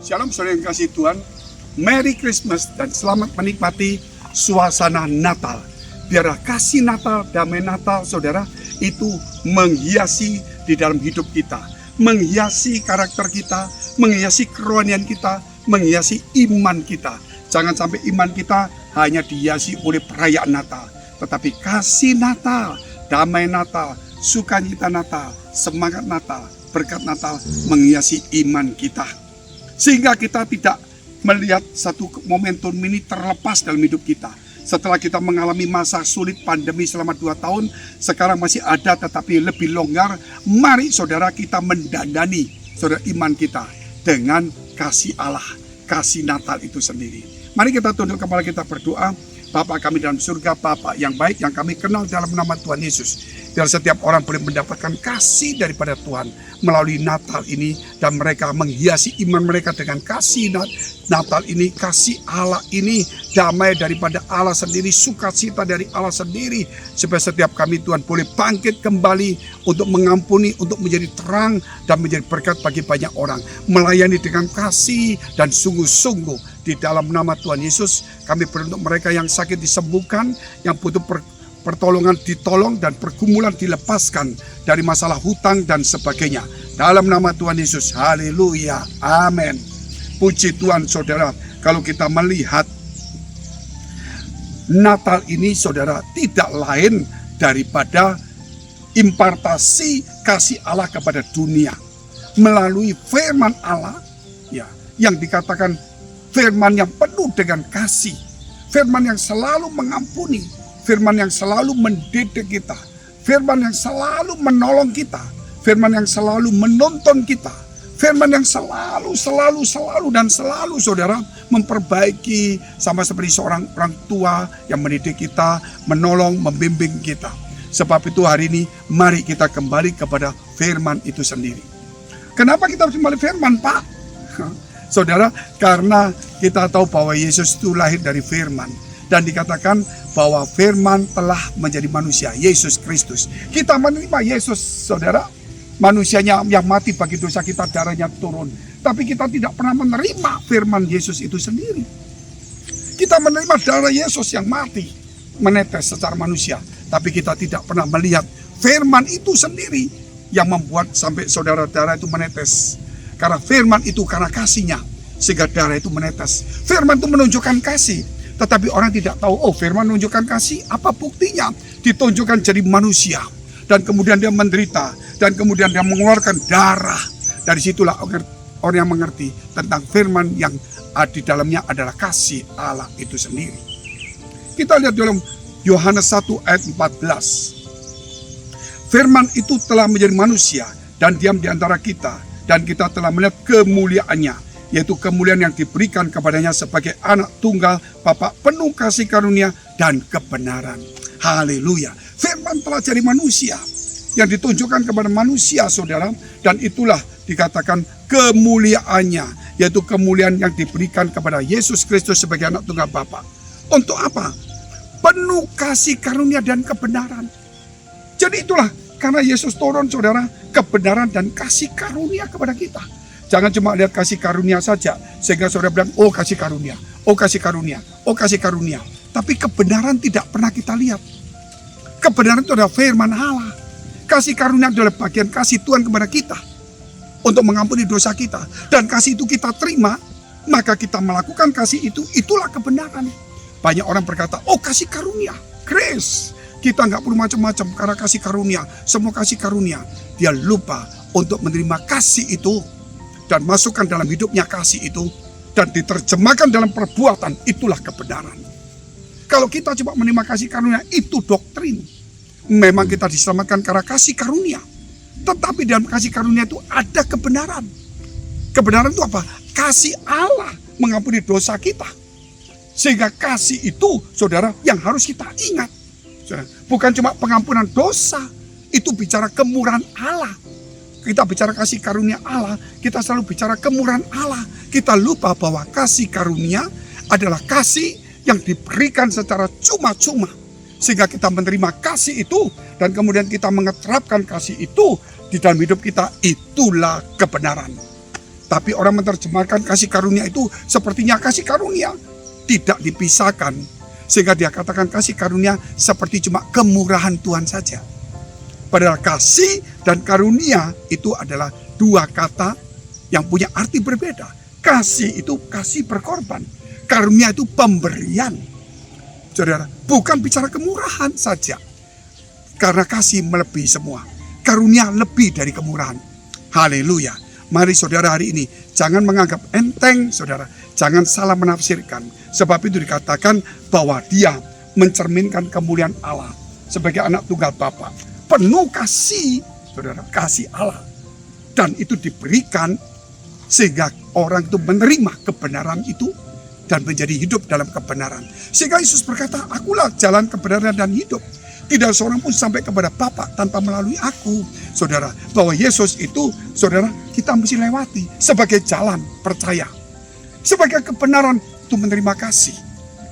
Shalom saudara yang kasih Tuhan, Merry Christmas dan selamat menikmati suasana Natal. Biarlah kasih Natal, damai Natal saudara itu menghiasi di dalam hidup kita, menghiasi karakter kita, menghiasi kerohanian kita, menghiasi iman kita. Jangan sampai iman kita hanya dihiasi oleh perayaan Natal, tetapi kasih Natal, damai Natal, sukacita Natal, semangat Natal, berkat Natal menghiasi iman kita. Sehingga kita tidak melihat satu momentum ini terlepas dalam hidup kita. Setelah kita mengalami masa sulit pandemi selama 2 tahun, sekarang masih ada tetapi lebih longgar. Mari saudara kita mendandani saudara iman kita dengan kasih Allah, kasih Natal itu sendiri. Mari kita tunduk kepala kita berdoa. Bapa kami dalam surga, Bapa yang baik yang kami kenal dalam nama Tuhan Yesus. Biar setiap orang boleh mendapatkan kasih daripada Tuhan melalui Natal ini. Dan mereka menghiasi iman mereka dengan kasih Natal ini, kasih Allah ini, damai daripada Allah sendiri, sukacita dari Allah sendiri. Supaya setiap kami Tuhan boleh bangkit kembali untuk mengampuni, untuk menjadi terang dan menjadi berkat bagi banyak orang. Melayani dengan kasih dan sungguh-sungguh. Di dalam nama Tuhan Yesus, kami berdoa untuk mereka yang sakit disembuhkan, yang butuh pertolongan ditolong, dan pergumulan dilepaskan dari masalah hutang dan sebagainya. Dalam nama Tuhan Yesus, haleluya, amin. Puji Tuhan saudara, kalau kita melihat Natal ini saudara tidak lain daripada impartasi kasih Allah kepada dunia. Melalui firman Allah ya, yang dikatakan firman yang penuh dengan kasih, firman yang selalu mengampuni, firman yang selalu mendidik kita, firman yang selalu menolong kita, firman yang selalu menuntun kita, firman yang selalu dan selalu saudara memperbaiki, sama seperti seorang orang tua yang mendidik kita, menolong, membimbing kita. Sebab itu hari ini mari kita kembali kepada firman itu sendiri. Kenapa kita harus kembali firman, Pak? Saudara, karena kita tahu bahwa Yesus itu lahir dari firman. Dan dikatakan bahwa firman telah menjadi manusia, Yesus Kristus. Kita menerima Yesus, saudara. Manusianya yang mati bagi dosa kita, darahnya turun. Tapi kita tidak pernah menerima firman Yesus itu sendiri. Kita menerima darah Yesus yang mati, menetes secara manusia. Tapi kita tidak pernah melihat firman itu sendiri yang membuat sampai saudara darah itu menetes. Karena firman itu karena kasihnya sehingga darah itu menetes. Firman itu menunjukkan kasih. Tetapi orang tidak tahu, oh firman menunjukkan kasih, apa buktinya? Ditunjukkan jadi manusia. Dan kemudian dia menderita. Dan kemudian dia mengeluarkan darah. Dari situlah orang yang mengerti tentang firman yang di dalamnya adalah kasih Allah itu sendiri. Kita lihat dalam Yohanes 1 ayat 14. Firman itu telah menjadi manusia dan diam di antara kita. Dan kita telah melihat kemuliaannya, yaitu kemuliaan yang diberikan kepadanya sebagai anak tunggal Bapa penuh kasih karunia dan kebenaran. Haleluya. Firman telah jadi manusia yang ditunjukkan kepada manusia saudara. Dan itulah dikatakan kemuliaannya, yaitu kemuliaan yang diberikan kepada Yesus Kristus sebagai anak tunggal Bapa. Untuk apa? Penuh kasih karunia dan kebenaran. Jadi itulah karena Yesus turun saudara, kebenaran dan kasih karunia kepada kita. Jangan cuma lihat kasih karunia saja, sehingga saudara bilang, oh kasih karunia, oh kasih karunia, oh kasih karunia. Tapi kebenaran tidak pernah kita lihat. Kebenaran itu adalah firman Allah. Kasih karunia adalah bagian kasih Tuhan kepada kita untuk mengampuni dosa kita. Dan kasih itu kita terima, maka kita melakukan kasih itu, itulah kebenaran. Banyak orang berkata, oh kasih karunia, grace. Kita nggak perlu macam-macam karena kasih karunia, semua kasih karunia. Dia lupa untuk menerima kasih itu dan masukkan dalam hidupnya kasih itu dan diterjemahkan dalam perbuatan, itulah kebenaran. Kalau kita coba menerima kasih karunia, itu doktrin. Memang kita diselamatkan karena kasih karunia. Tetapi dalam kasih karunia itu ada kebenaran. Kebenaran itu apa? Kasih Allah mengampuni dosa kita. Sehingga kasih itu, saudara, yang harus kita ingat. Bukan cuma pengampunan dosa, itu bicara kemurahan Allah. Kita bicara kasih karunia Allah, kita selalu bicara kemurahan Allah. Kita lupa bahwa kasih karunia adalah kasih yang diberikan secara cuma-cuma. Sehingga kita menerima kasih itu, dan kemudian kita mengeterapkan kasih itu di dalam hidup kita, itulah kebenaran. Tapi orang menerjemahkan kasih karunia itu sepertinya kasih karunia tidak dipisahkan. Sehingga dia katakan kasih karunia seperti cuma kemurahan Tuhan saja. Padahal kasih dan karunia itu adalah dua kata yang punya arti berbeda. Kasih itu kasih berkorban. Karunia itu pemberian. Saudara, bukan bicara kemurahan saja. Karena kasih melebihi semua. Karunia lebih dari kemurahan. Haleluya. Mari saudara hari ini jangan menganggap enteng saudara. Jangan salah menafsirkan. Sebab itu dikatakan bahwa dia mencerminkan kemuliaan Allah. Sebagai anak tunggal Bapa. Penuh kasih saudara. Kasih Allah. Dan itu diberikan sehingga orang itu menerima kebenaran itu. Dan menjadi hidup dalam kebenaran. Sehingga Yesus berkata, akulah jalan kebenaran dan hidup. Tidak seorang pun sampai kepada Bapa tanpa melalui aku. Saudara, bahwa Yesus itu, saudara, kita mesti lewati sebagai jalan percaya. Sebagai kebenaran itu menerima kasih.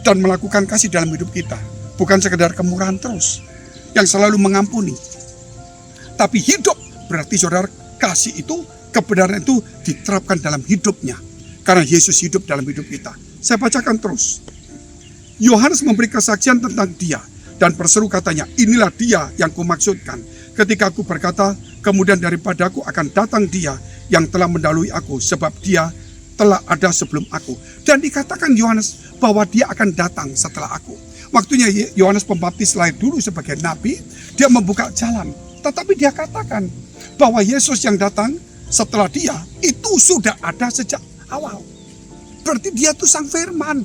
Dan melakukan kasih dalam hidup kita. Bukan sekedar kemurahan terus. Yang selalu mengampuni. Tapi hidup berarti saudara, kasih itu, kebenaran itu diterapkan dalam hidupnya. Karena Yesus hidup dalam hidup kita. Saya bacakan terus. Yohanes memberi kesaksian tentang dia. Dan berseru katanya, inilah dia yang kumaksudkan. Ketika aku berkata, kemudian daripadaku akan datang dia yang telah mendahului aku. Sebab dia telah ada sebelum aku. Dan dikatakan Yohanes bahwa dia akan datang setelah aku. Waktunya Yohanes Pembaptis lahir dulu sebagai nabi. Dia membuka jalan. Tetapi dia katakan bahwa Yesus yang datang setelah dia itu sudah ada sejak awal. Berarti dia itu sang firman.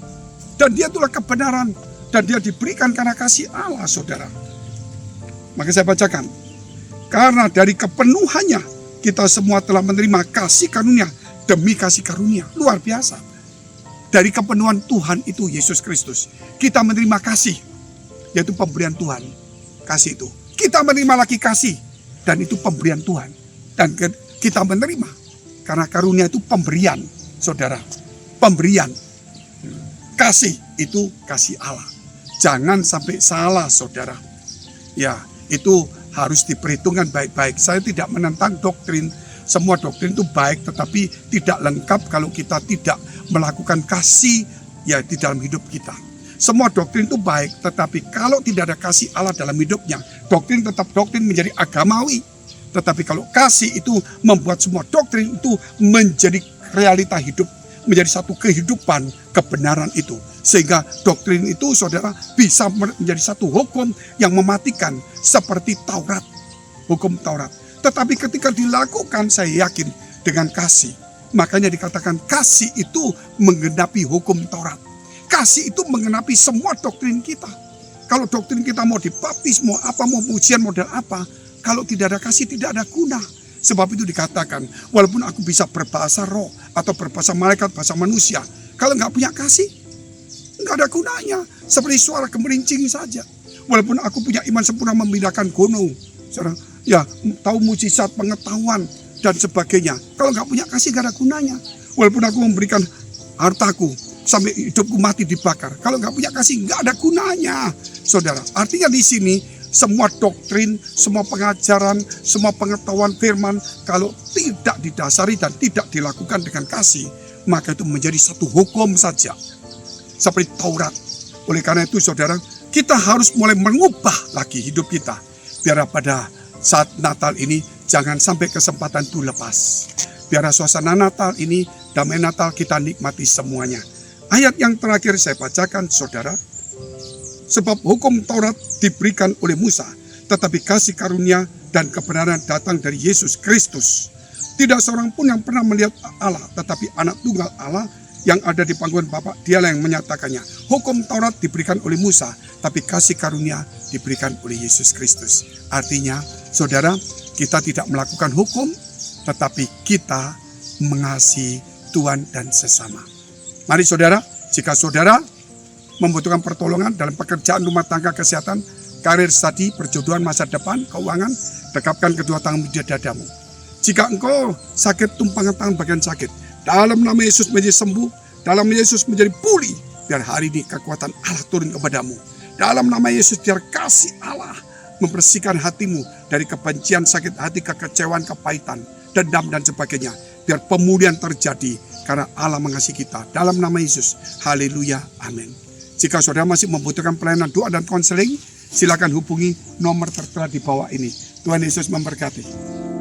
Dan dia itulah kebenaran. Dan dia diberikan karena kasih Allah, saudara. Maka saya bacakan. Karena dari kepenuhannya, kita semua telah menerima kasih karunia demi kasih karunia. Luar biasa. Dari kepenuhan Tuhan itu, Yesus Kristus. Kita menerima kasih. Yaitu pemberian Tuhan. Kasih itu. Kita menerima lagi kasih. Dan itu pemberian Tuhan. Dan kita menerima. Karena karunia itu pemberian, saudara. Pemberian. Kasih itu kasih Allah. Jangan sampai salah saudara. Ya, itu harus diperhitungkan baik-baik. Saya tidak menentang doktrin. Semua doktrin itu baik, tetapi tidak lengkap kalau kita tidak melakukan kasih ya di dalam hidup kita. Semua doktrin itu baik, tetapi kalau tidak ada kasih Allah dalam hidupnya, doktrin tetap doktrin menjadi agamawi. Tetapi kalau kasih itu membuat semua doktrin itu menjadi realita hidup, menjadi satu kehidupan kebenaran itu. Sehingga doktrin itu saudara bisa menjadi satu hukum yang mematikan seperti Taurat. Hukum Taurat. Tetapi ketika dilakukan saya yakin dengan kasih. Makanya dikatakan kasih itu menggenapi hukum Taurat. Kasih itu menggenapi semua doktrin kita. Kalau doktrin kita mau dibaptis, mau apa, mau pujian, model apa. Kalau tidak ada kasih tidak ada guna. Sebab itu dikatakan walaupun aku bisa berbahasa roh atau berbahasa malaikat, bahasa manusia. Kalau nggak punya kasih, nggak ada gunanya. Seperti suara gemerincing saja. Walaupun aku punya iman sempurna memindahkan gunung. Ya, tahu mujizat, pengetahuan, dan sebagainya. Kalau nggak punya kasih, nggak ada gunanya. Walaupun aku memberikan hartaku, sampai hidupku mati dibakar. Kalau nggak punya kasih, nggak ada gunanya. Saudara, artinya di sini, semua doktrin, semua pengajaran, semua pengetahuan firman, kalau tidak didasari dan tidak dilakukan dengan kasih, maka itu menjadi satu hukum saja. Seperti Taurat. Oleh karena itu saudara, kita harus mulai mengubah lagi hidup kita. Biar pada saat Natal ini, jangan sampai kesempatan itu lepas. Biar suasana Natal ini, damai Natal kita nikmati semuanya. Ayat yang terakhir saya bacakan saudara. Sebab hukum Taurat diberikan oleh Musa, tetapi kasih karunia dan kebenaran datang dari Yesus Kristus. Tidak seorang pun yang pernah melihat Allah, tetapi anak tunggal Allah yang ada di pangkuan Bapa, dialah yang menyatakannya. Hukum Taurat diberikan oleh Musa, tapi kasih karunia diberikan oleh Yesus Kristus. Artinya, saudara, kita tidak melakukan hukum, tetapi kita mengasihi Tuhan dan sesama. Mari saudara, jika saudara membutuhkan pertolongan dalam pekerjaan, rumah tangga, kesehatan, karir, studi, perjodohan, masa depan, keuangan, dekapkan kedua tanganmu di dadamu. Jika engkau sakit, tumpangan tangan bagian sakit. Dalam nama Yesus menjadi sembuh, dalam nama Yesus menjadi pulih. Biar hari ini kekuatan Allah turun kepadamu. Dalam nama Yesus biar kasih Allah membersihkan hatimu dari kebencian, sakit hati, kekecewaan, kepahitan, dendam dan sebagainya. biar pemulihan terjadi karena Allah mengasihi kita. Dalam nama Yesus, haleluya, amin. Jika saudara masih membutuhkan pelayanan doa dan konseling, silakan hubungi nomor tertera di bawah ini. Tuhan Yesus memberkati.